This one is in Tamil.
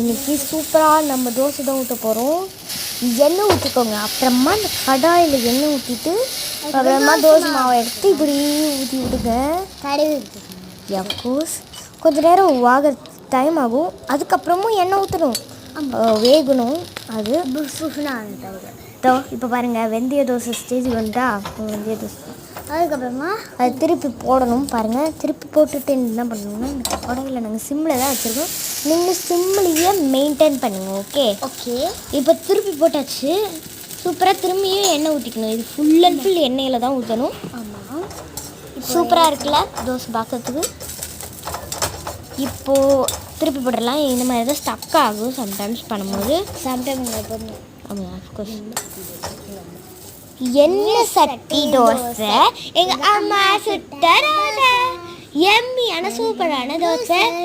இன்றைக்கி சூப்பராக நம்ம தோசை தான் ஊற்ற போகிறோம். எண்ணெய் ஊற்றிக்கோங்க. அப்புறமா இந்த கடாயில் எண்ணெய் ஊற்றிட்டு அப்புறமா தோசை மாவை எடுத்து இப்படி ஊற்றி விடுங்க. எக்கோஸ் கொஞ்சம் நேரம் டைம் ஆகும். அதுக்கப்புறமும் எண்ணெய் ஊற்றணும், வேகணும். அது இப்போ பாருங்கள், வெந்தய தோசை ஸ்டேஜுக்கு வந்துட்டா. வெந்தய தோசை அதுக்கப்புறமா அது திருப்பி போடணும். பாருங்கள், திருப்பி போட்டுட்டு என்ன பண்ணணும்னா, இந்த கடாயில் நாங்கள் சிம்மில் தான் வச்சுருக்கோம். நீங்கள் சிம்மிலேயே மெயின்டைன் பண்ணுங்க. Okay okay. இப்போ திருப்பி போட்டாச்சு. சூப்பராக திரும்பியும் எண்ணெய் ஊற்றிக்கணும். இது ஃபுல் அண்ட் ஃபுல் எண்ணெயில் தான் ஊற்றணும். ஆமாம், சூப்பராக இருக்குல்ல தோசை பார்க்கறதுக்கு. இப்போது திருப்பி போட்டுடலாம். இந்த மாதிரி தான் ஸ்டக் ஆகும் சம்டைம்ஸ் பண்ணும்போது. ஆமாம், அஃப்கோர்ஸ். எண்ணெய் சட்டி தோசை எங்கள் அம்மா சுட்ட தோசை. எம்மியான சூப்பரான தோசை.